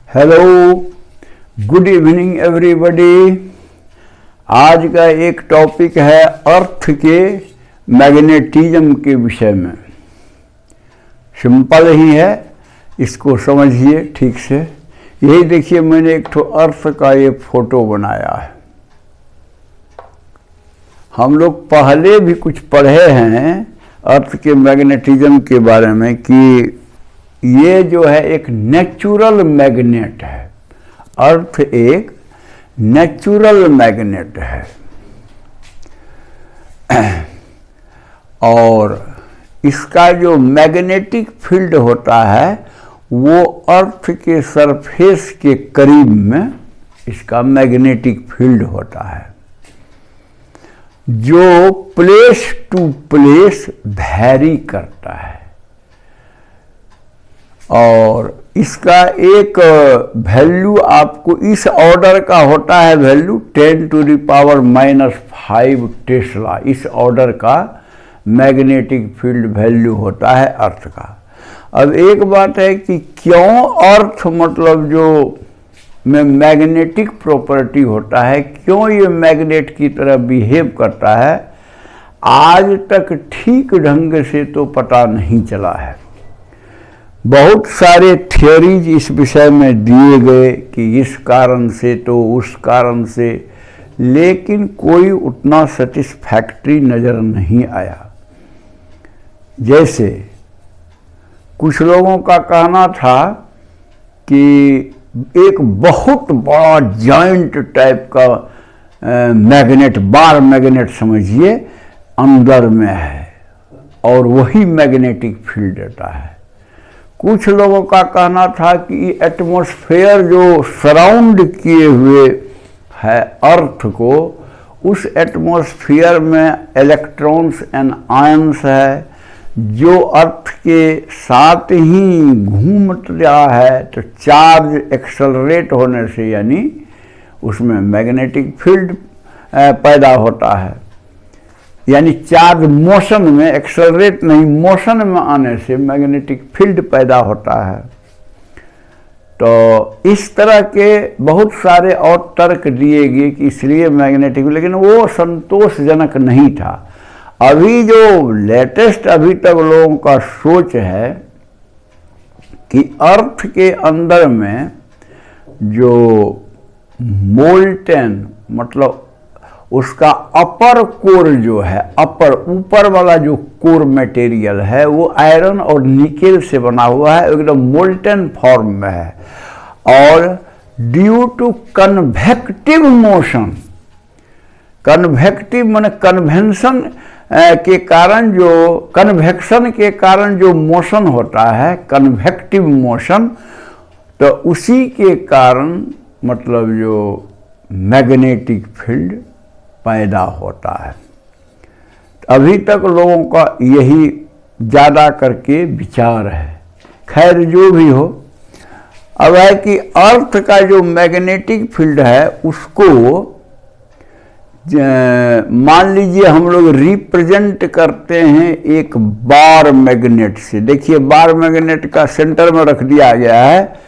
Hello, good evening everybody. आज का एक टॉपिक है अर्थ के मैग्नेटिज्म के विषय में। सिंपल ही है, इसको समझिए ठीक से। यही देखिए, मैंने एक ठो अर्थ का ये फोटो बनाया है। हम लोग पहले भी कुछ पढ़े हैं अर्थ के मैग्नेटिज्म के बारे में कि ये जो है एक नेचुरल मैग्नेट है। अर्थ एक नेचुरल मैग्नेट है और इसका जो मैग्नेटिक फील्ड होता है वो अर्थ के सरफेस के करीब में इसका मैग्नेटिक फील्ड होता है, जो प्लेस टू प्लेस वैरी करता है। और इसका एक वैल्यू आपको इस ऑर्डर का होता है, वैल्यू 10⁻⁻5 टेस्ला। इस ऑर्डर का मैग्नेटिक फील्ड वैल्यू होता है अर्थ का। अब एक बात है कि क्यों अर्थ मतलब जो में मैग्नेटिक प्रॉपर्टी होता है, क्यों ये मैग्नेट की तरह बिहेव करता है, आज तक ठीक ढंग से तो पता नहीं चला है। बहुत सारे थियोरीज इस विषय में दिए गए कि इस कारण से तो उस कारण से, लेकिन कोई उतना सेटिस्फैक्ट्री नज़र नहीं आया। जैसे कुछ लोगों का कहना था कि एक बहुत बड़ा जॉइंट टाइप का मैग्नेट, बार मैग्नेट समझिए, अंदर में है और वही मैग्नेटिक फील्ड देता है। कुछ लोगों का कहना था कि एटमॉस्फेयर जो सराउंड किए हुए है अर्थ को, उस एटमॉस्फेयर में इलेक्ट्रॉन्स एंड आयंस है जो अर्थ के साथ ही घूम रहा है, तो चार्ज एक्सेलरेट होने से यानी उसमें मैग्नेटिक फील्ड पैदा होता है। यानी चार्ज मोशन में, एक्सेलरेट नहीं, मोशन में आने से मैग्नेटिक फील्ड पैदा होता है। तो इस तरह के बहुत सारे और तर्क दिए गए कि इसलिए मैग्नेटिक, लेकिन वो संतोषजनक नहीं था। अभी जो लेटेस्ट अभी तक लोगों का सोच है कि अर्थ के अंदर में जो मोल्टेन मतलब उसका अपर कोर जो है, अपर ऊपर वाला जो कोर मटेरियल है, वो आयरन और निकेल से बना हुआ है, एकदम मोल्टेन फॉर्म में है। और due to convective motion, convective माने कन्वेंशन के कारण, जो कन्वेक्शन के कारण जो मोशन होता है, कन्वेक्टिव मोशन, तो उसी के कारण मतलब जो मैग्नेटिक फील्ड पैदा होता है। अभी तक लोगों का यही ज़्यादा करके विचार है। खैर जो भी हो, अब है कि अर्थ का जो मैग्नेटिक फील्ड है उसको मान लीजिए हम लोग रिप्रेजेंट करते हैं एक बार मैग्नेट से। देखिए, बार मैग्नेट का सेंटर में रख दिया गया है,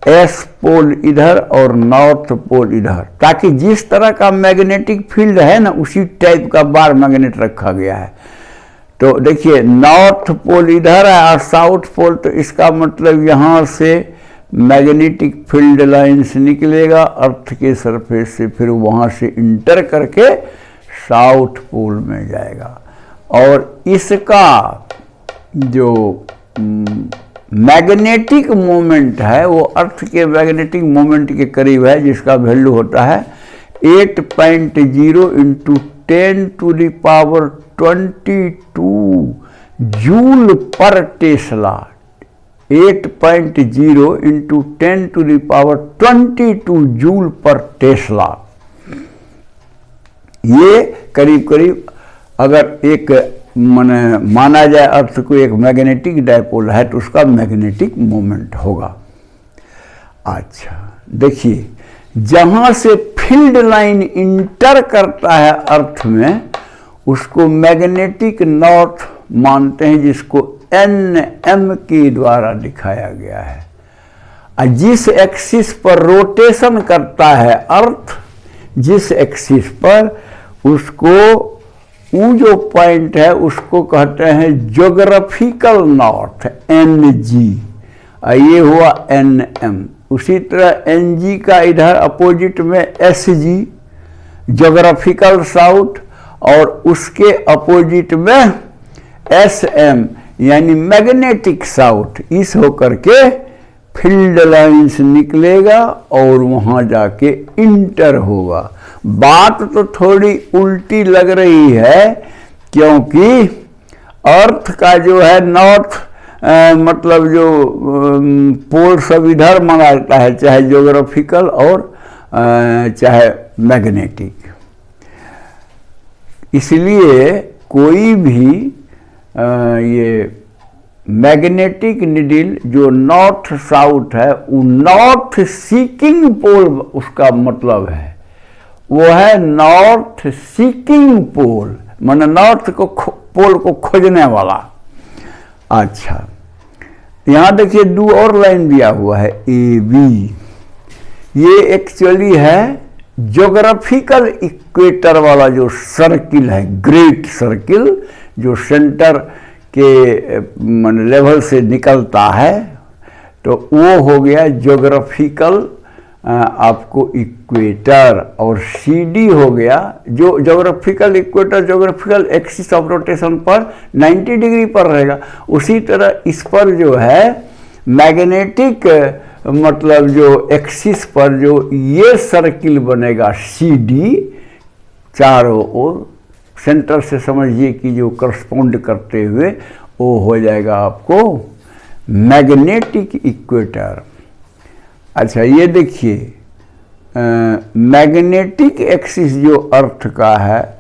एस पोल इधर और नॉर्थ पोल इधर, ताकि जिस तरह का मैग्नेटिक फील्ड है ना, उसी टाइप का बार मैग्नेट रखा गया है। तो देखिए, नॉर्थ पोल इधर है और साउथ पोल, तो इसका मतलब यहाँ से मैग्नेटिक फील्ड लाइन्स निकलेगा अर्थ के सरफेस से, फिर वहाँ से इंटर करके साउथ पोल में जाएगा। और इसका जो मैग्नेटिक मोमेंट है वो अर्थ के मैग्नेटिक मोमेंट के करीब है, जिसका वैल्यू होता है 8.0 × 10⁻22 जूल पर टेस्ला। 8.0 × 10⁻22 जूल पर टेस्ला। ये करीब करीब अगर एक माना जाए अर्थ को एक मैग्नेटिक डायपोल है तो उसका मैग्नेटिक मोमेंट होगा। अच्छा, देखिए, जहाँ से फील्ड लाइन इंटर करता है अर्थ में, उसको मैग्नेटिक नॉर्थ मानते हैं, जिसको NM के द्वारा दिखाया गया है। जिस एक्सिस पर रोटेशन करता है अर्थ, जिस एक्सिस पर, उसको वो जो पॉइंट है उसको कहते हैं ज्योग्राफिकल नॉर्थ, NG। ये हुआ NM। उसी तरह NG का इधर अपोजिट में SG, ज्योग्राफिकल साउथ, और उसके अपोजिट में SM यानी मैग्नेटिक साउथ। इस होकर के फील्ड लाइंस निकलेगा और वहां जाके इंटर होगा। बात तो थोड़ी उल्टी लग रही है, क्योंकि अर्थ का जो है नॉर्थ मतलब जो पोल सब इधर मनाता है, चाहे ज्योग्राफिकल और चाहे मैग्नेटिक। इसलिए कोई भी ये मैग्नेटिक निडिल जो नॉर्थ साउथ है, वो नॉर्थ सीकिंग पोल उसका मतलब है, वो है नॉर्थ सीकिंग पोल, माने नॉर्थ को पोल को खोजने वाला। अच्छा, यहां देखिए 2 और लाइन दिया हुआ है AB। ये एक्चुअली है ज्योग्राफिकल इक्वेटर वाला जो सर्किल है, ग्रेट सर्किल, जो सेंटर के लेवल से निकलता है, तो वो हो गया ज्योग्राफिकल आपको इक्वेटर। और CD हो गया जो geographical equator, geographical axis of rotation पर 90 डिग्री पर रहेगा। उसी तरह इस पर जो है मैग्नेटिक मतलब जो एक्सिस पर जो ये सर्किल बनेगा CD, चारों ओर सेंटर से समझिए कि जो करस्पॉन्ड करते हुए, वो हो जाएगा आपको मैग्नेटिक इक्वेटर। अच्छा, ये देखिए मैग्नेटिक एक्सिस जो अर्थ का है,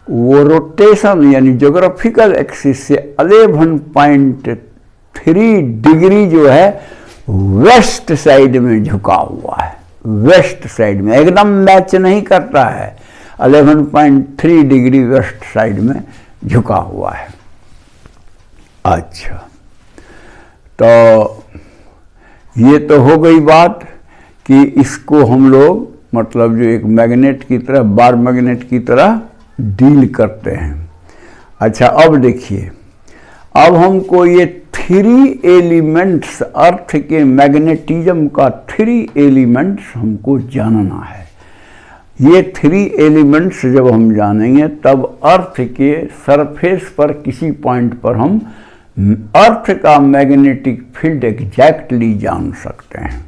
वो रोटेशन यानी ज्योग्राफिकल एक्सिस से 11.3 डिग्री जो है वेस्ट साइड में झुका हुआ है। वेस्ट साइड में एकदम मैच नहीं करता है, 11.3 डिग्री वेस्ट साइड में झुका हुआ है। अच्छा, तो ये तो हो गई बात कि इसको हम लोग मतलब जो एक मैग्नेट की तरह, बार मैग्नेट की तरह डील करते हैं। अच्छा, अब देखिए, अब हमको ये 3 एलिमेंट्स, अर्थ के मैग्नेटिज्म का 3 एलिमेंट्स हमको जानना है। ये 3 एलिमेंट्स जब हम जानेंगे, तब अर्थ के सरफेस पर किसी पॉइंट पर हम अर्थ का मैग्नेटिक फील्ड एग्जैक्टली जान सकते हैं।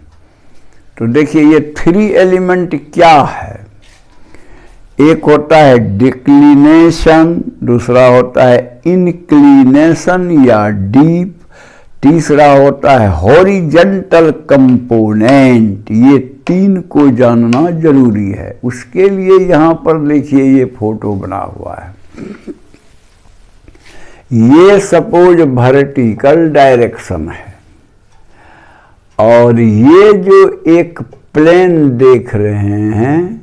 तो देखिए, ये 3 एलिमेंट क्या है? एक होता है डिक्लिनेशन, दूसरा होता है इंक्लिनेशन या डीप, तीसरा होता है हॉरिजेंटल कंपोनेंट। ये 3 को जानना जरूरी है। उसके लिए यहाँ पर देखिए ये फोटो बना हुआ है। ये सपोज वर्टिकल डायरेक्शन है, और ये जो एक प्लेन देख रहे हैं,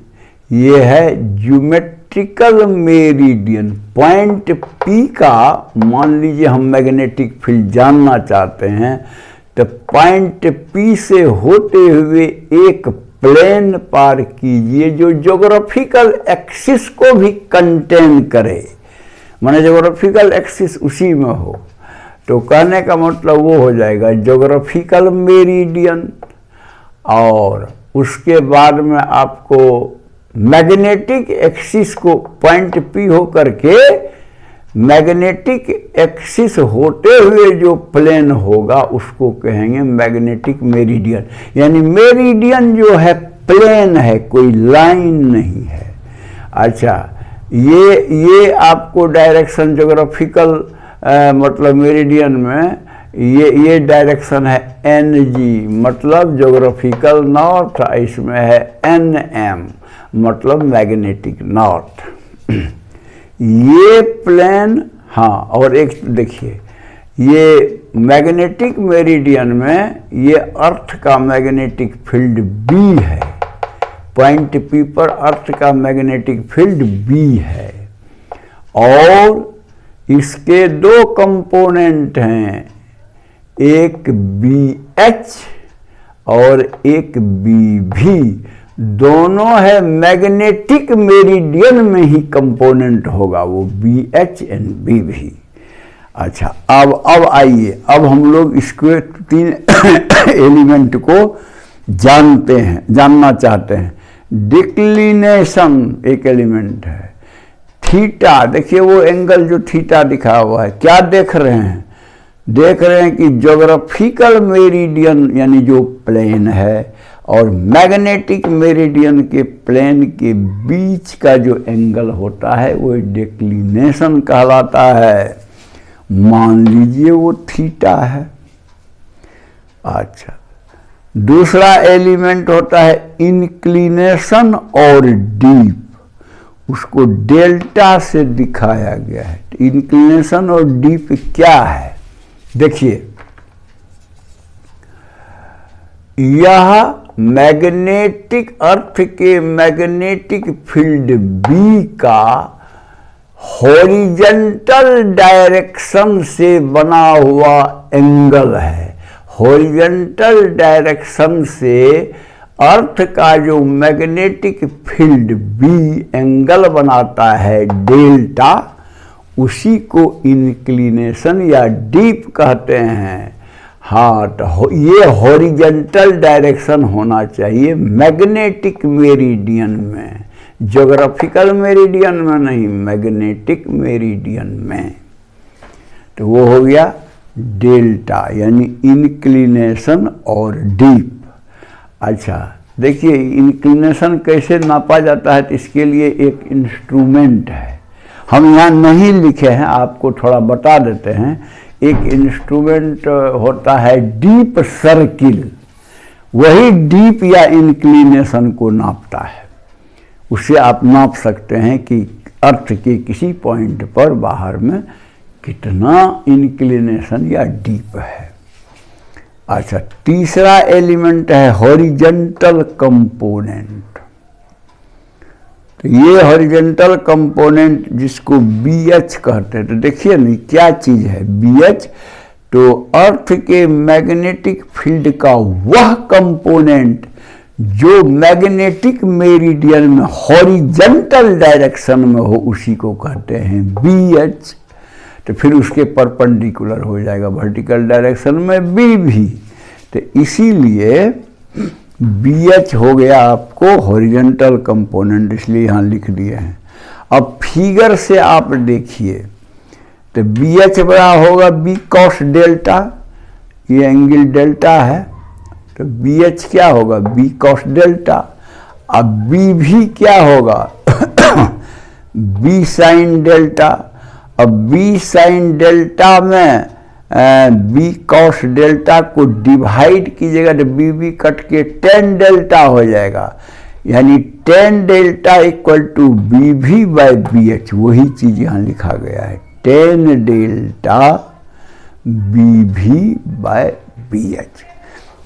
ये है ज्योमेट्रिकल मेरिडियन। पॉइंट P का मान लीजिए हम मैग्नेटिक फील्ड जानना चाहते हैं, तो पॉइंट P से होते हुए एक प्लेन पार कीजिए जो ज्योग्राफिकल एक्सिस को भी कंटेन करे, माने ज्योग्राफिकल एक्सिस उसी में हो। तो कहने का मतलब वो हो जाएगा ज्योग्राफिकल मेरिडियन। और उसके बाद में आपको मैग्नेटिक एक्सिस को पॉइंट P हो करके मैग्नेटिक एक्सिस होते हुए जो प्लेन होगा उसको कहेंगे मैग्नेटिक मेरिडियन। यानी मेरिडियन जो है प्लेन है, कोई लाइन नहीं है। अच्छा, ये आपको डायरेक्शन ज्योग्राफिकल मतलब मेरिडियन में ये डायरेक्शन है NG मतलब ज्योग्राफिकल नॉर्थ, इसमें है NM मतलब मैग्नेटिक नॉर्थ। ये प्लेन, हाँ, और एक देखिए ये मैग्नेटिक मेरिडियन में ये अर्थ का मैग्नेटिक फील्ड B है। पॉइंट P पर अर्थ का मैग्नेटिक फील्ड B है, और इसके 2 कंपोनेंट हैं, एक BH और एक बी भी, दोनों है मैग्नेटिक मेरिडियन में ही कंपोनेंट होगा वो BH एंड B भी। अच्छा, अब आइए, अब हम लोग इसके 3 एलिमेंट को जानना चाहते हैं। डिक्लिनेशन एक एलिमेंट है। थीटा, देखिए वो एंगल जो थीटा दिखा हुआ है, क्या देख रहे हैं? देख रहे हैं कि ज्योग्राफिकल मेरिडियन यानी जो प्लेन है और मैग्नेटिक मेरिडियन के प्लेन के बीच का जो एंगल होता है वो डिक्लिनेशन कहलाता है। मान लीजिए वो थीटा है। अच्छा, दूसरा एलिमेंट होता है इंक्लिनेशन और डीप, उसको डेल्टा से दिखाया गया है। इंक्लिनेशन और डीप क्या है? देखिए, यह मैग्नेटिक अर्थ के मैग्नेटिक फील्ड बी का हॉरिजॉन्टल डायरेक्शन से बना हुआ एंगल है। हॉरिजॉन्टल डायरेक्शन से अर्थ का जो मैग्नेटिक फील्ड बी एंगल बनाता है डेल्टा, उसी को इंक्लिनेशन या डीप कहते हैं। हाँ, तो ये हॉरिजॉन्टल डायरेक्शन होना चाहिए मैग्नेटिक मेरिडियन में, ज्योग्राफिकल मेरिडियन में नहीं, मैग्नेटिक मेरिडियन में। तो वो हो गया डेल्टा यानी इंक्लिनेशन और डीप। अच्छा, देखिए इंक्लिनेशन कैसे नापा जाता है, तो इसके लिए एक इंस्ट्रूमेंट है, हम यहाँ नहीं लिखे हैं, आपको थोड़ा बता देते हैं। एक इंस्ट्रूमेंट होता है डीप सर्किल, वही डीप या इंक्लिनेशन को नापता है। उससे आप नाप सकते हैं कि अर्थ के किसी पॉइंट पर बाहर में कितना इंक्लिनेशन या डीप है। अच्छा, तीसरा एलिमेंट है हॉरिजॉन्टल कंपोनेंट। तो ये हॉरिजॉन्टल कंपोनेंट जिसको BH कहते हैं, तो देखिए नहीं क्या चीज़ है BH, तो अर्थ के मैग्नेटिक फील्ड का वह कंपोनेंट जो मैग्नेटिक मेरिडियन में हॉरिजॉन्टल डायरेक्शन में हो, उसी को कहते हैं BH। तो फिर उसके परपेंडिकुलर हो जाएगा वर्टिकल डायरेक्शन में B भी। तो इसीलिए BH हो गया आपको हॉरिजॉन्टल कंपोनेंट, इसलिए यहाँ लिख दिए हैं। अब फिगर से आप देखिए, तो BH बड़ा होगा B cos डेल्टा, ये एंगल डेल्टा है, तो BH क्या होगा B cos डेल्टा। अब B भी क्या होगा B sin डेल्टा। अब B sin डेल्टा में B cos डेल्टा को डिवाइड कीजिएगा तो B कट के tan डेल्टा हो जाएगा, यानी tan delta equal to BV by BH। वही चीज़ यहाँ लिखा गया है, tan delta BV by BH।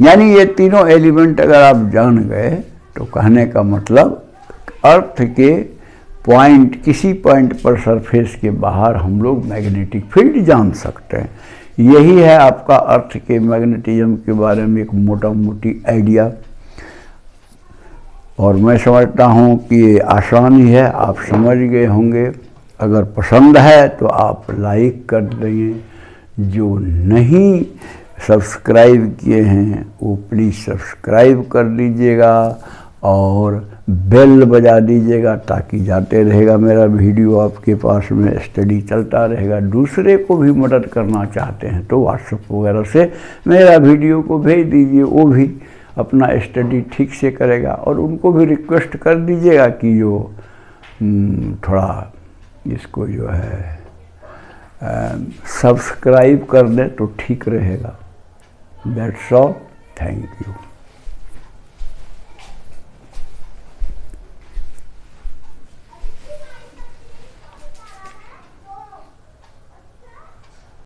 यानी ये तीनों एलिमेंट अगर आप जान गए तो कहने का मतलब अर्थ के पॉइंट, किसी पॉइंट पर सरफेस के बाहर हम लोग मैग्नेटिक फील्ड जान सकते हैं। यही है आपका अर्थ के मैग्नेटिज्म के बारे में एक मोटा मोटी आइडिया, और मैं समझता हूँ कि ये आसान ही है, आप समझ गए होंगे। अगर पसंद है तो आप लाइक कर देंगे, जो नहीं सब्सक्राइब किए हैं वो प्लीज़ सब्सक्राइब कर दीजिएगा और बेल बजा दीजिएगा, ताकि जाते रहेगा मेरा वीडियो आपके पास में, स्टडी चलता रहेगा। दूसरे को भी मदद करना चाहते हैं तो व्हाट्सएप वगैरह से मेरा वीडियो को भेज दीजिए, वो भी अपना स्टडी ठीक से करेगा। और उनको भी रिक्वेस्ट कर दीजिएगा कि जो थोड़ा इसको जो है सब्सक्राइब कर दें तो ठीक रहेगा। That's all, thank you.